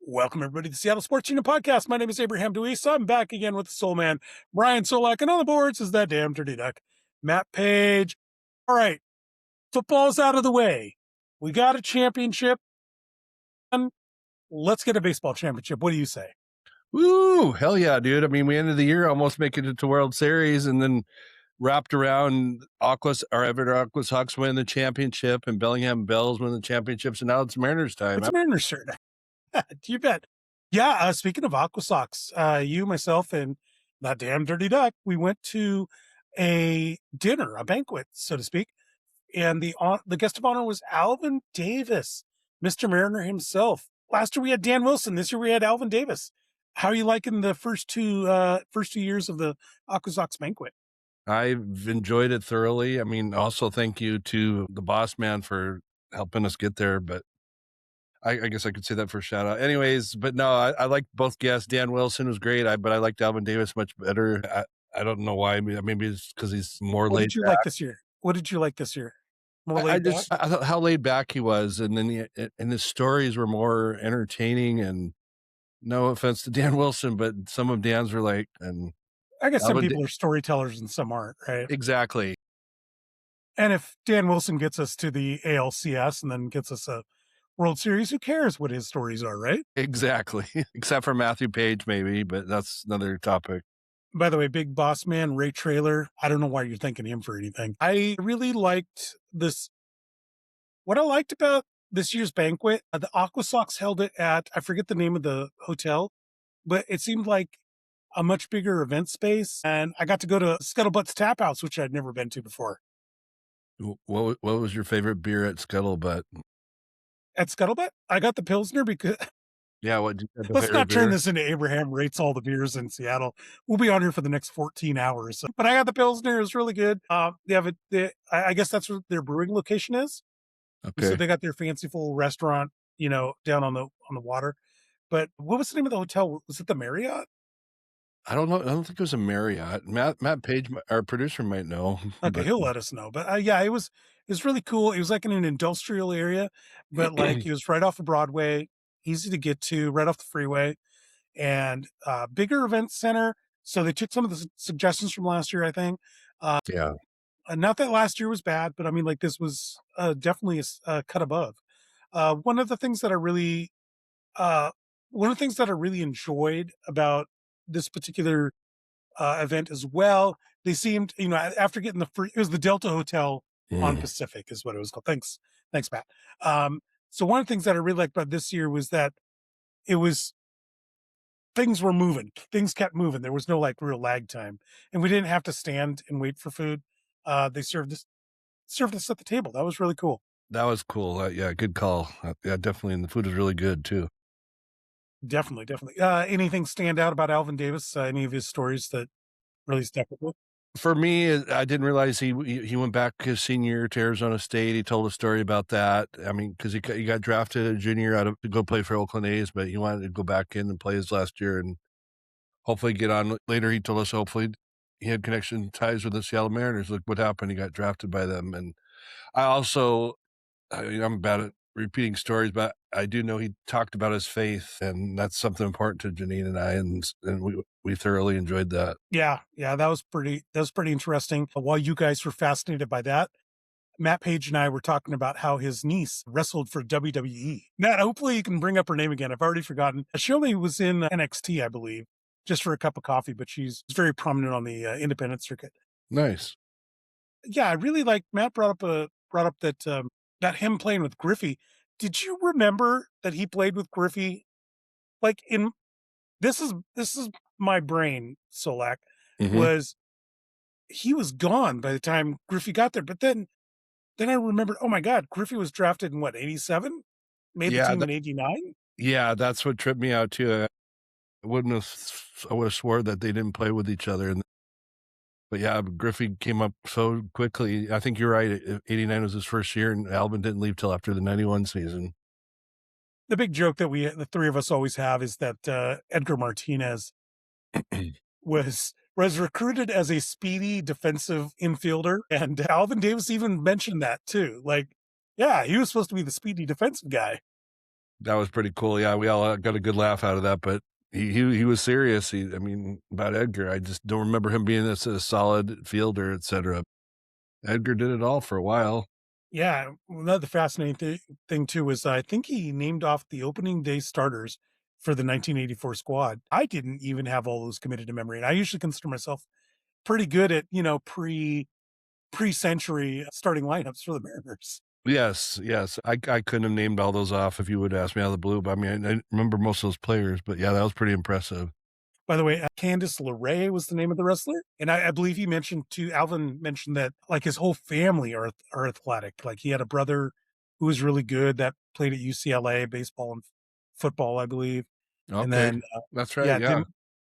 Welcome, everybody, to the Seattle Sports Union Podcast. My name is Abraham DeWeese. I'm back again with the Soulman, Brian Solak, and on the boards is that damn dirty duck, Matt Page. All right, football's out of the way. We got a championship, and let's get a baseball championship. What do you say? Woo! Hell yeah, dude. I mean, we ended the year almost making it to World Series and then wrapped around AquaSox win the championship and Bellingham Bells win the championships, and now it's Mariners time. It's a Mariners shirt. You bet. Yeah, speaking of AquaSox, you, myself, and that damn dirty duck, we went to a dinner, a banquet, so to speak, and the guest of honor was Alvin Davis, Mr. Mariner himself. Last year we had Dan Wilson. This year we had Alvin Davis. How are you liking the first two years of the AquaSox banquet? I've enjoyed it thoroughly. I mean, also thank you to the boss man for helping us get there, but I guess I could say that for a shout out. Anyways, but no, I liked both guests. Dan Wilson was great, but I liked Alvin Davis much better. I don't know why. Maybe it's because he's more What laid did you back. like this year? What did you like this year? More laid back? I thought how laid back he was, and then and his stories were more entertaining. And no offense to Dan Wilson, but some of Dan's were like, and I guess some people are storytellers and some aren't, right? Exactly. And if Dan Wilson gets us to the ALCS and then gets us a World Series, who cares what his stories are, right? Exactly. Except for Matthew Page, maybe, but that's another topic. By the way, big boss man, Ray Traylor. I don't know why you're thanking him for anything. I really liked this. What I liked about this year's banquet, the AquaSox held it at, I forget the name of the hotel, but it seemed like a much bigger event space. And I got to go to Scuttlebutt's Tap House, which I'd never been to before. What was your favorite beer at Scuttlebutt? At Scuttlebutt, I got the Pilsner because... Yeah, let's not turn this into Abraham rates all the beers in Seattle. We'll be on here for the next 14 hours. But I got the Pilsner. It was really good. They have I guess that's what their brewing location is. Okay. So they got their fanciful restaurant, down on the water. But what was the name of the hotel? Was it the Marriott? I don't know. I don't think it was a Marriott. Matt Page, our producer, might know. Okay, he'll let us know. But yeah, it was really cool. It was like in an industrial area, but like it was right off of Broadway, easy to get to, right off the freeway, and bigger event center. So they took some of the suggestions from last year, I think. Yeah. Not that last year was bad, but I mean, like this was definitely a cut above. One of the things that I really enjoyed about this particular event as well, they seemed, after getting it was the Delta Hotel on Pacific is what it was called. Thanks, Matt. So one of the things that I really liked about this year was that things were moving. Things kept moving. There was no like real lag time, and we didn't have to stand and wait for food. They served us at the table. That was really cool. That was cool. Yeah, good call. Yeah, definitely. And the food was really good too. Definitely. Anything stand out about Alvin Davis? Any of his stories that really stuck with you? For me, I didn't realize he went back his senior year to Arizona State. He told a story about that. I mean, because he got drafted a junior to go play for Oakland A's, but he wanted to go back in and play his last year and hopefully get on later. He told us hopefully he had connection ties with the Seattle Mariners. Look what happened. He got drafted by them. And I'm bad at repeating stories, but I do know he talked about his faith, and that's something important to Janine and I, and we thoroughly enjoyed that. Yeah, that was pretty interesting. While you guys were fascinated by that, Matt Page and I were talking about how his niece wrestled for WWE. Matt, hopefully you can bring up her name again. I've already forgotten. She only was in NXT, I believe, just for a cup of coffee, but she's very prominent on the independent circuit. Nice. Yeah, I really like Matt brought up that him playing with Griffey. Did you remember that he played with Griffey? Like this is my brain, Solak, was he was gone by the time Griffey got there. But then I remembered, oh my God, Griffey was drafted in what, 87? Made the team in 89? Yeah, that's what tripped me out too. I would have swore that they didn't play with each other. But yeah, Griffey came up so quickly. I think you're right. 89 was his first year, and Alvin didn't leave till after the 91 season. The big joke that the three of us always have is that Edgar Martinez was recruited as a speedy defensive infielder, and Alvin Davis even mentioned that too. Like, yeah, he was supposed to be the speedy defensive guy. That was pretty cool. Yeah, we all got a good laugh out of that, but he was serious. I mean, about Edgar, I just don't remember him being a solid fielder, etcetera. Edgar did it all for a while. Yeah, another fascinating thing too was I think he named off the opening day starters for the 1984 squad. I didn't even have all those committed to memory, and I usually consider myself pretty good at pre-century starting lineups for the Mariners. Yes, yes. I couldn't have named all those off if you would ask me out of the blue, but I mean, I remember most of those players, but yeah, that was pretty impressive. By the way, Candice LeRae was the name of the wrestler, and I believe he mentioned too. Alvin mentioned that like his whole family are athletic. Like he had a brother who was really good that played at UCLA baseball and football, I believe, and Okay. then That's right, yeah, yeah.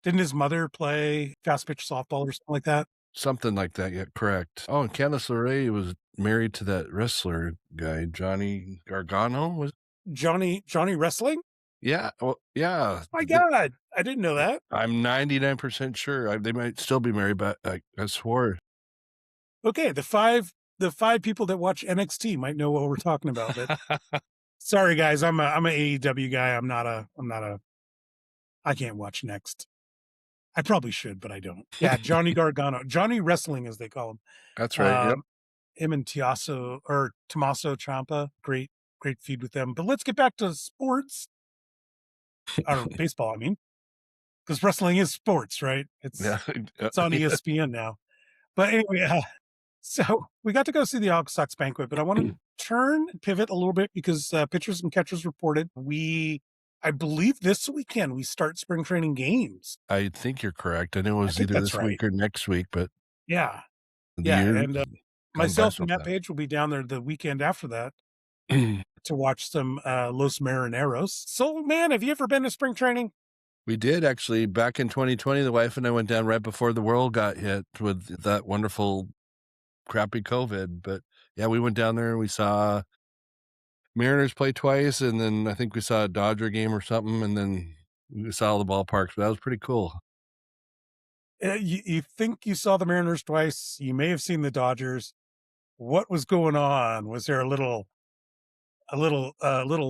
didn't his mother play fast pitch softball or something like that? Something like that, yeah, correct. Oh, and Candice LeRae was married to that wrestler guy, Johnny Gargano, was Johnny Wrestling? yeah, well, yeah, My God, I didn't know that. I'm 99% sure. They might still be married, but I swore. Okay, the five people that watch NXT might know what we're talking about, but sorry guys, I'm a AEW guy. I can't watch Next. I probably should, but I don't. Yeah, Johnny Gargano, Johnny Wrestling as they call him. That's right, yep. Um, him and Tommaso Ciampa, great feud with them. But let's get back to sports or baseball. I mean, because wrestling is sports, right? Yeah, It's on yeah. ESPN now. But anyway, so we got to go see the AquaSox banquet, but I want to pivot a little bit because pitchers and catchers reported I believe this weekend we start spring training games. I think you're correct. I know it I was think either that's this right. week or next week, but Yeah, the yeah, year and gone by myself so and Matt fast. Page will be down there the weekend after that to watch some Los Marineros. So, man, have you ever been to spring training? We did actually back in 2020, the wife and I went down right before the world got hit with that wonderful crappy COVID, but yeah, we went down there and we saw Mariners play twice, and then I think we saw a Dodger game or something, and then we saw all the ballparks, but that was pretty cool. You think you saw the Mariners twice? You may have seen the Dodgers. What was going on? Was there a little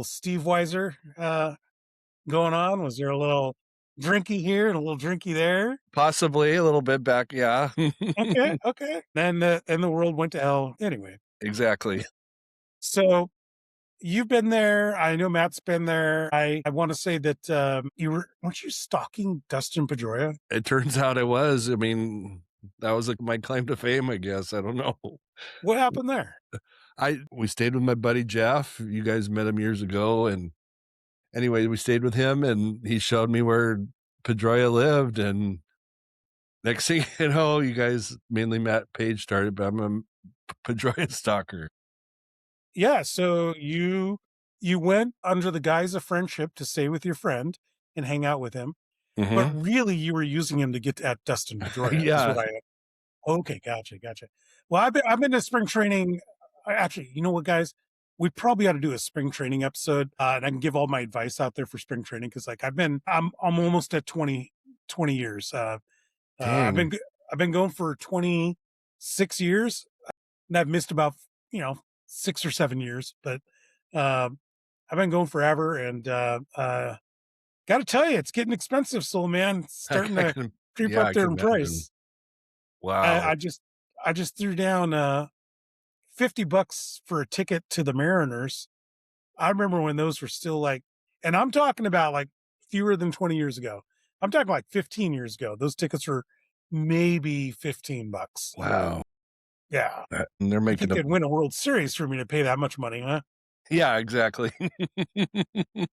Steve Weiser going on? Was there a little drinky here and a little drinky there? Possibly a little bit back, yeah. Okay, okay. Then the world went to hell. Anyway, Exactly. so you've been there. I know Matt's been there. I want to say that weren't you stalking Dustin Pedroia? It turns out I was. I mean, that was, like, my claim to fame, I guess, I don't know. What happened there? We stayed with my buddy Jeff. You guys met him years ago, and anyway, we stayed with him, and he showed me where Pedroia lived, and next thing you know, you guys, mainly Matt Page started, but I'm a Pedroia stalker. Yeah, so you went under the guise of friendship to stay with your friend and hang out with him, but Mhm. really you were using him to get at Dustin Pedroia is Yeah. what I okay, gotcha. Well, I've been to spring training. Actually, you know what, guys? We probably ought to do a spring training episode, and I can give all my advice out there for spring training because, like, I'm almost at 20 years. I've Dang. been going for 26 years, and I've missed about 6 or 7 years, but um, I've been going forever. And got to tell you, it's getting expensive. So, man, it's starting I to can creep yeah, up I there can in imagine. price. I, Wow. I just I just threw down $50 for a ticket to the Mariners. I remember when those were still like, and I'm talking about like fewer than 20 years ago. I'm talking like 15 years ago. Those tickets were maybe $15. Wow. Yeah. And they're You making think a they'd win a World Series for me to pay that much money, huh? yeah, exactly.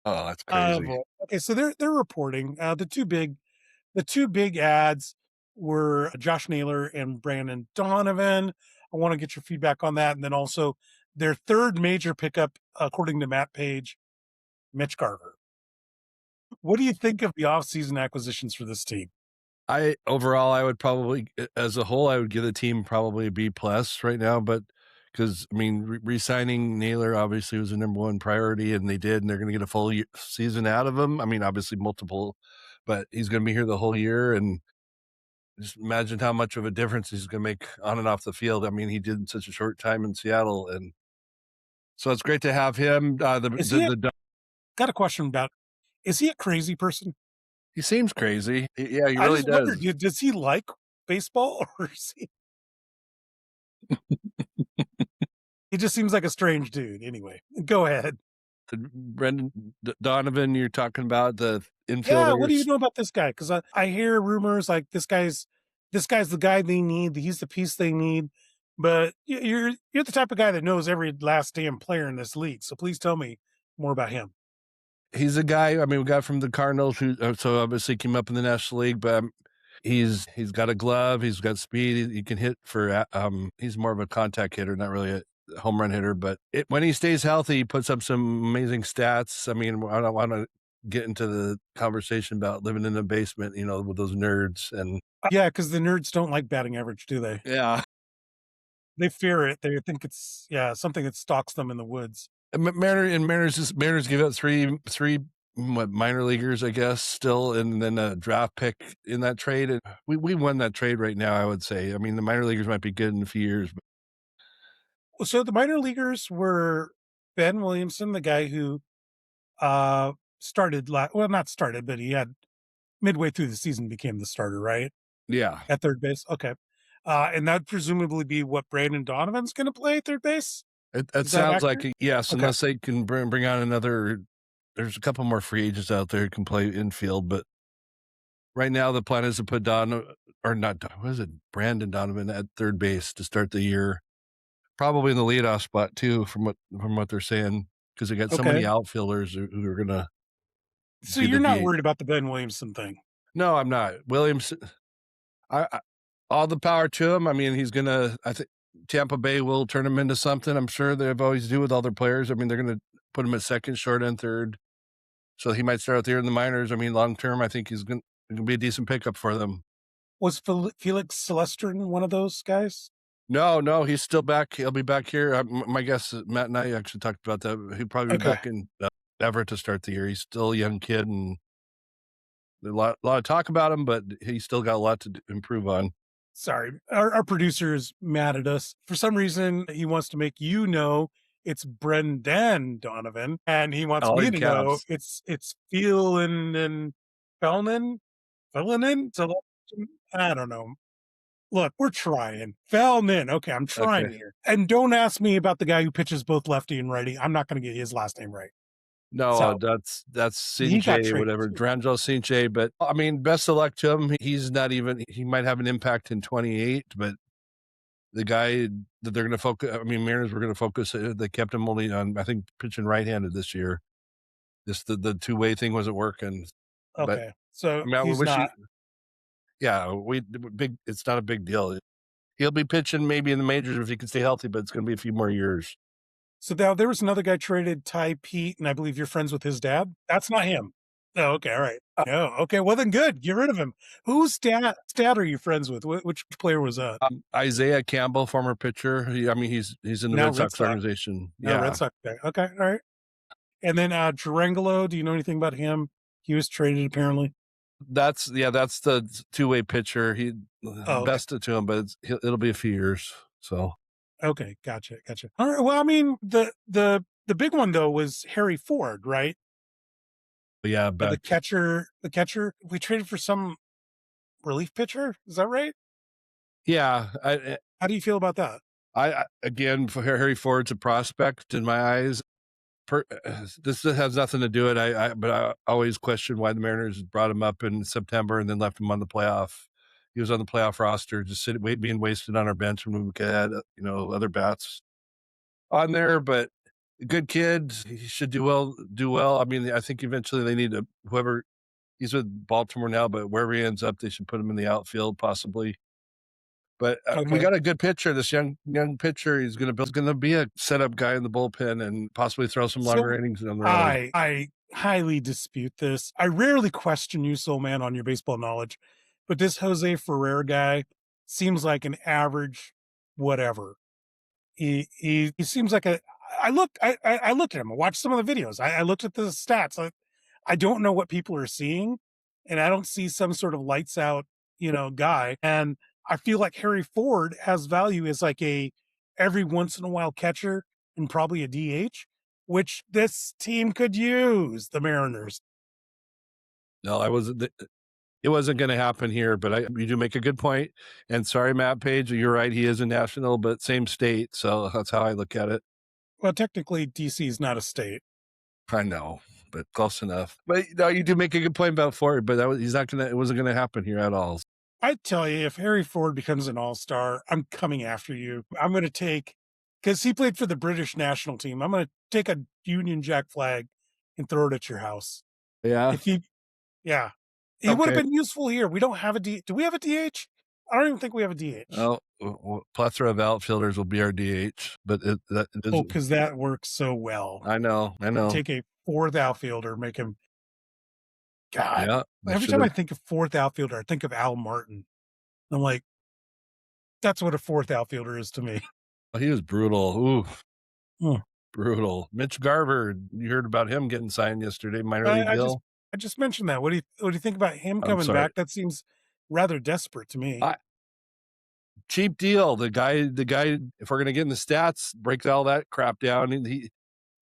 Oh, that's crazy. Boy. Okay, so they're reporting the two big ads were Josh Naylor and Brandon Donovan. I want to get your feedback on that, and then also their third major pickup, according to Matt Page, Mitch Garver. What do you think of the offseason acquisitions for this team? Overall, I would probably as a whole, I would give the team probably a B plus right now, but because I mean, re-signing Naylor obviously was the number one priority, and they did, and they're going to get a full season out of him. I mean, obviously multiple, but he's going to be here the whole year, and just imagine how much of a difference he's going to make on and off the field. I mean, he did in such a short time in Seattle, and so it's great to have him. Is he got a question about, is he a crazy person? He seems crazy. Yeah, he I really just wondered, does. does he like baseball or is he just seems like a strange dude anyway. Go ahead. Brendan Donovan, you're talking about the Yeah, what do you infielders. know about this guy? Because I hear rumors like this guy's the guy they need. He's the piece they need. But you're the type of guy that knows every last damn player in this league. So please tell me more about him. He's a guy. I mean, we got from the Cardinals, who so obviously came up in the National League, but he's got a glove. He's got speed. He can hit for. He's more of a contact hitter, not really a home run hitter. But when he stays healthy, he puts up some amazing stats. I mean, I don't want to get into the conversation about living in a basement, with those nerds. And Yeah, because the nerds don't like batting average, do they? yeah, They fear it. They think it's something that stalks them in the woods. Mariners give up three what minor leaguers, I guess, still, and then a draft pick in that trade. And we won that trade right now, I would say. I mean, the minor leaguers might be good in a few years, but So the minor leaguers were Ben Williamson, the guy who started well, not started, but he had midway through the season became the starter, right? yeah, At third base. Okay. And that presumably be what Brandon Donovan's going to play at third base. it Is that sounds like accurate? yes, Okay. unless they can bring on another. There's a couple more free agents out there who can play infield, but right now the plan is to put or not what is it, Brandon Donovan at third base to start the year. Probably in the leadoff spot too, from what they're saying, because they got so Okay. many outfielders who are gonna So be you're the not DH. worried about the Ben Williamson thing. No, I'm not. Williams, I all the power to him. I mean, he's gonna. I think Tampa Bay will turn him into something. I'm sure they've always do with all their players. I mean, they're gonna put him at second, short, and third. So he might start out there in the minors. I mean, long term, I think he's gonna be a decent pickup for them. Was Felix Celestrin one of those guys? No, he's still back. He'll be back here. My guess, Matt and I actually talked about that. He'll probably be Okay. back in Everett to start the year. He's still a young kid, and a lot of talk about him, but he's still got a lot to improve on. Sorry. Our producer is mad at us. For some reason, he wants to make you know it's Brendan Donovan, and he wants All me in to know caps. it's Phelan and Felnin. Felinin? So I don't know. Look, we're trying. Fellman. Okay, I'm Okay. trying here. And don't ask me about the guy who pitches both lefty and righty. I'm not going to get his last name right. No, So that's he got Sinjay, traded whatever, too. Drangel Sinjay. But I mean, best of luck to him. He's not even. He might have an impact in 28, but the guy that they're going to focus. I mean, Mariners were going to focus. They kept him only on, I think, pitching right-handed this year. Just the two-way thing wasn't working. But Okay. I So mean, I he's wish he. not. Yeah, we big. It's not a big deal. He'll be pitching maybe in the majors if he can stay healthy, but it's going to be a few more years. So now there was another guy traded, Ty Pete, and I believe you're friends with his dad. That's not him. Oh, okay. All right. No. Okay. Well, then good. Get rid of him. Whose dad are you friends with? Which player was that? Isaiah Campbell, former pitcher. I mean, he's in the Now Red Red Sox Sox. organization. Now Red Yeah, Sox guy. Okay. All right. And then Durangelo, do you know anything about him? He was traded apparently. that's the two-way pitcher. He Oh, okay. best it to him, but it'll be a few years. So Okay, gotcha, gotcha. All right. Well, I mean, the big one though was Harry Ford, right? but yeah, The back. catcher, the catcher. We traded for some relief pitcher. Is that right? Yeah, How do you feel about that? again, for Harry Ford's a prospect in my eyes. This has nothing to do with it. But I always question why the Mariners brought him up in September and then left him on the playoff. He was on the playoff roster, just being wasted on our bench when we could have had, other bats on there. But a good kid, he should do well. Do well. I mean, I think eventually they need whoever he's with Baltimore now, but wherever he ends up, they should put him in the outfield possibly. But we Okay. got a good pitcher. This young pitcher, he's going to be a setup guy in the bullpen and possibly throw some longer So innings down the road. I highly dispute this. I rarely question you, Soul Man, on your baseball knowledge, but this Jose Ferrer guy seems like an average whatever. He seems like a. I looked at him. I watched some of the videos. I looked at the stats. I don't know what people are seeing, and I don't see some sort of lights out, guy. And I feel like Harry Ford has value as like a every once in a while catcher and probably a DH. which this team could use, the Mariners. No, I wasn't. It wasn't going to happen here, but you do make a good point. And sorry, Matt Page, you're right. He is a national, but same state. So that's how I look at it. Well, technically, DC is not a state. I know, but close enough. But no, you do make a good point about Ford, but he's not going to, it wasn't going to happen here at all. I tell you, if Harry Ford becomes an all-star, I'm coming after you. I'm going to take, because he played for the British national team, I'm going to take a Union Jack flag and throw it at your house. Yeah. If he, yeah, he would have been useful here. We don't have a D. Do we have a DH? I don't even think we have a DH. Oh, plethora of outfielders will be our DH, but because that works so well. I know. Take a fourth outfielder, make him. God, Yeah, every time I think of fourth outfielder, I think of Al Martin. I'm like, that's what a fourth outfielder is to me. He was brutal. Ooh, Hmm. brutal. Mitch Garver, you heard about him getting signed yesterday, minor league deal. I just mentioned that. What do you think about him coming back? That seems rather desperate to me. Cheap deal. The guy. If we're gonna get in the stats, break all that crap down. He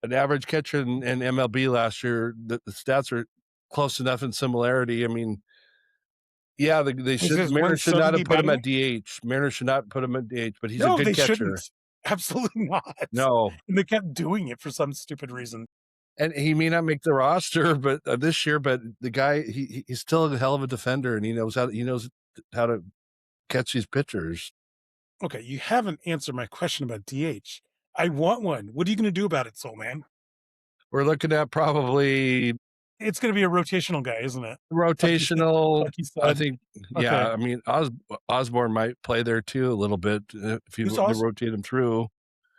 an average catcher in MLB last year. The stats are close enough in similarity. I mean, yeah, Mariners should not have put him at DH. Mariners should not put him at DH, but he's a good catcher. Shouldn't. Absolutely not. No, and they kept doing it for some stupid reason. And he may not make the roster, but this year, but the guy, he's still a hell of a defender, and he knows how to catch these pitchers. Okay, you haven't answered my question about DH. I want one. What are you going to do about it, Soulman? We're looking at probably. It's going to be a rotational guy, isn't it? Rotational, I think. Yeah, I mean, Osborne might play there too a little bit if you rotate him through.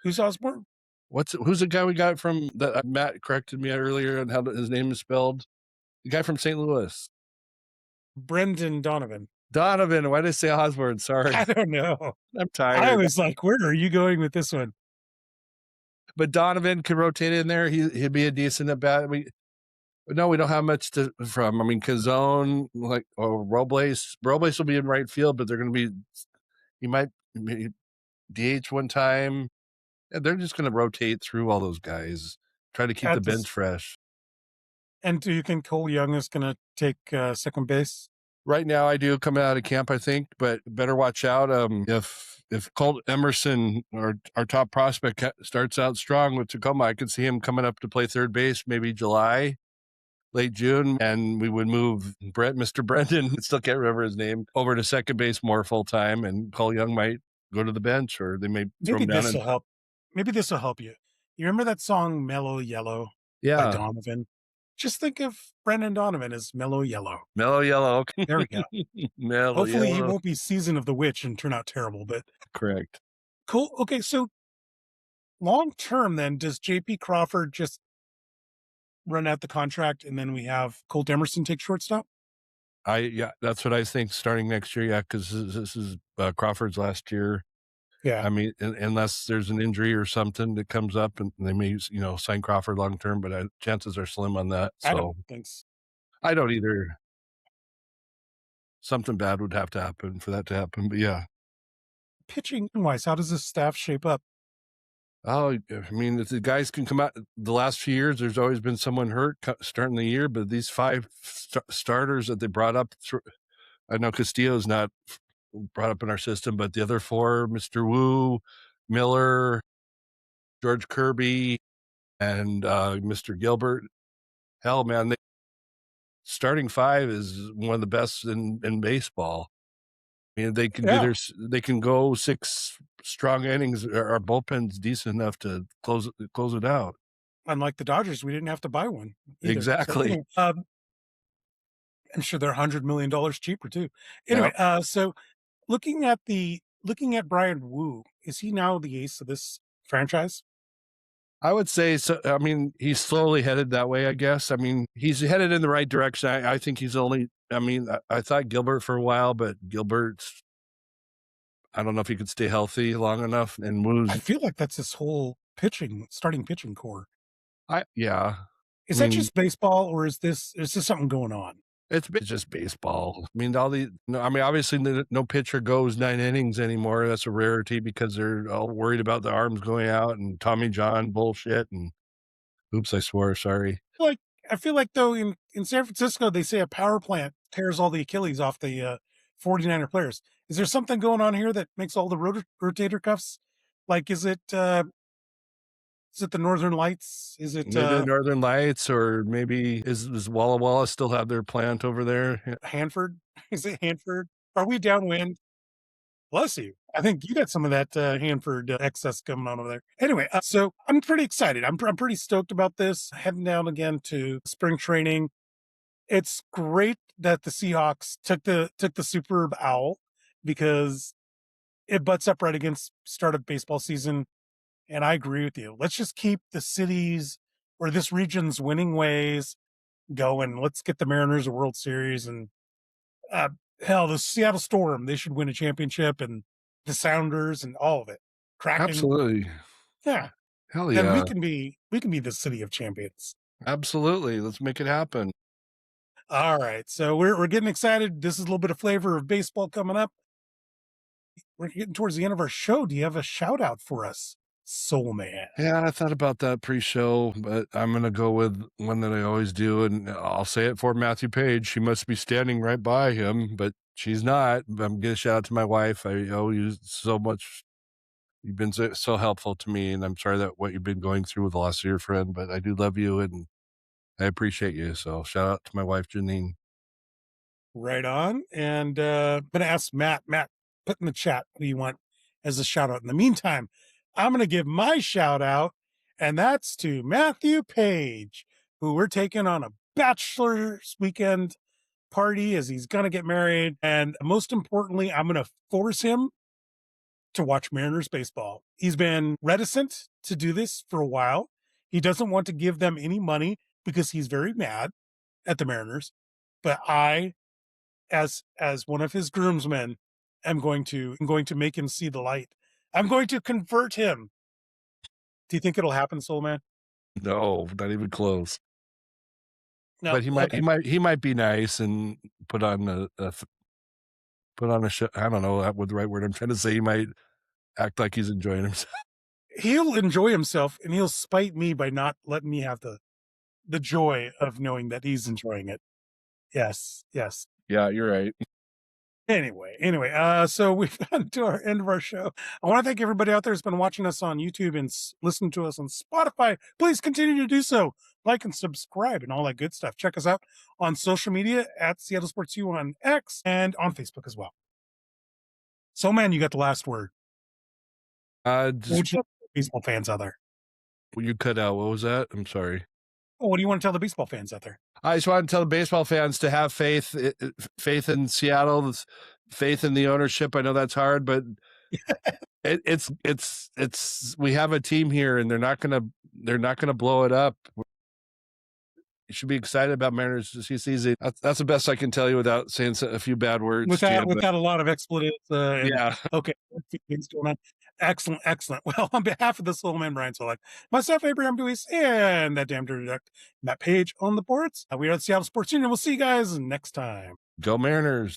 Who's Osborne? Who's the guy we got from that? Matt corrected me earlier on how his name is spelled. The guy from St. Louis. Brendan Donovan. Donovan. Why did I say Osborne? Sorry. I don't know. I'm tired. I was like, where are you going with this one? But Donovan could rotate in there. He'd be a decent at bat. No, we don't have much from. I mean, Cazone, Robles. Robles will be in right field, but they're going to be. He might be DH one time. They're just going to rotate through all those guys, try to keep the bench fresh. And do you think Cole Young is going to take second base? Right now, I do coming out of camp, I think, but better watch out. If Colt Emerson, our top prospect, starts out strong with Tacoma, I could see him coming up to play third base, maybe July, late June, and we would move Mr. Brendan, still can't remember his name, over to second base more full time, and Cole Young might go to the bench, or they may throw him down. This will help. Maybe this will help you. You remember that song "Mellow Yellow" by Donovan? Just think of Brendan Donovan as Mellow Yellow. Mellow Yellow. There we go. Hopefully he won't be Season of the Witch and turn out terrible, but correct. Cool. Okay, so long term then, does JP Crawford just run out the contract and then we have Colt Emerson take shortstop? Yeah, that's what I think starting next year. Yeah, because this is Crawford's last year. Yeah, I mean, unless there's an injury or something that comes up, and they may, sign Crawford long term, but chances are slim on that. So I don't think so. I don't either. Something bad would have to happen for that to happen, but yeah. Pitching wise, how does this staff shape up? Oh, I mean, if the guys can come out the last few years, there's always been someone hurt starting the year, but these 5 starters that they brought up, I know Castillo's not brought up in our system, but the other 4, Mr. Wu, Miller, George Kirby, and Mr. Gilbert. Hell, man, starting 5 is one of the best in baseball. I mean, they can they can go 6 strong innings. Our bullpen's decent enough to close it out. Unlike the Dodgers, we didn't have to buy one either. Exactly. So, I'm sure they're $100 million cheaper too. Anyway, so looking at Brian Wu, is he now the ace of this franchise? I would say so. I mean, he's slowly headed that way, I guess. I mean, he's headed in the right direction. I think he's only. I mean, I thought Gilbert for a while, but Gilbert's. I don't know if he could stay healthy long enough and Wu's. I feel like that's his whole starting pitching core. Is that just baseball, or is this something going on? It's just baseball. I mean, obviously no pitcher goes 9 innings anymore. That's a rarity because they're all worried about the arms going out and Tommy John bullshit. And Oops, I swore. Sorry. Like, I feel like though in San Francisco they say a power plant tears all the Achilles off the 49er players. Is there something going on here that makes all the rotator cuffs? Like, is it the Northern Lights? Is it Maybe the Northern Lights, or maybe does Walla Walla still have their plant over there? Yeah. Hanford? Is it Hanford? Are we downwind? Bless you. I think you got some of that Hanford excess coming on over there. Anyway, so I'm pretty excited. I'm pretty stoked about this. Heading down again to spring training. It's great that the Seahawks took the superb owl because it butts up right against start of baseball season. And I agree with you. Let's just keep the cities or this region's winning ways going. Let's get the Mariners a World Series and uh, hell, the Seattle Storm, they should win a championship, and the Sounders and all of it. Kraken, Absolutely. yeah. Hell Then yeah. we can be the city of champions. Absolutely. Let's make it happen. All right, so we're getting excited. This is a little bit of flavor of baseball coming up. We're getting towards the end of our show. Do you have a shout out for us, Soul Man? Yeah, I thought about that pre-show, but I'm gonna go with one that I always do, and I'll say it for Matthew Page. She must be standing right by him, but she's not. But I'm gonna shout out to my wife. I owe you so much. You've been so helpful to me, and I'm sorry that what you've been going through with the loss of your friend, but I do love you and I appreciate you. So shout out to my wife, Janine. Right on. And I'm gonna ask Matt. Matt, put in the chat what you want as a shout out. In the meantime, I'm gonna give my shout out, and that's to Matthew Page, who we're taking on a bachelor's weekend party as he's gonna get married. And most importantly, I'm gonna force him to watch Mariners baseball. He's been reticent to do this for a while. He doesn't want to give them any money because he's very mad at the Mariners. But I, as one of his groomsmen, am going to make him see the light. I'm going to convert him. Do you think it'll happen, Soul Man? No, not even close. No. But Okay. he might be nice and put on put on a show. I don't know what the right word I'm trying to say. He might act like he's enjoying himself. He'll enjoy himself and he'll spite me by not letting me have the joy of knowing that he's enjoying it. Yes, yes. Yeah, you're right. Anyway, so we've gotten to our end of our show. I want to thank everybody out there who's been watching us on YouTube and listening to us on Spotify. Please continue to do so. Like and subscribe and all that good stuff. Check us out on social media at Seattle Sports U on X and on Facebook as well. So, man, you got the last word. What Just would you tell the baseball fans out there? you cut out. What was that? I'm sorry. Oh, what do you want to tell the baseball fans out there? I just want to tell the baseball fans to have faith in Seattle, faith in the ownership. I know that's hard, but it's we have a team here, and they're not gonna blow it up. You should be excited about Mariners this season. That's the best I can tell you without saying a few bad words. Without a lot of expletives. Yeah. Okay. Things going on. Excellent, excellent. Well, on behalf of this little man, Brian Solak, myself, Abraham DeWeese, and that damn dirty duck, Matt Page on the boards. We are at Seattle Sports Union. We'll see you guys next time. Go Mariners.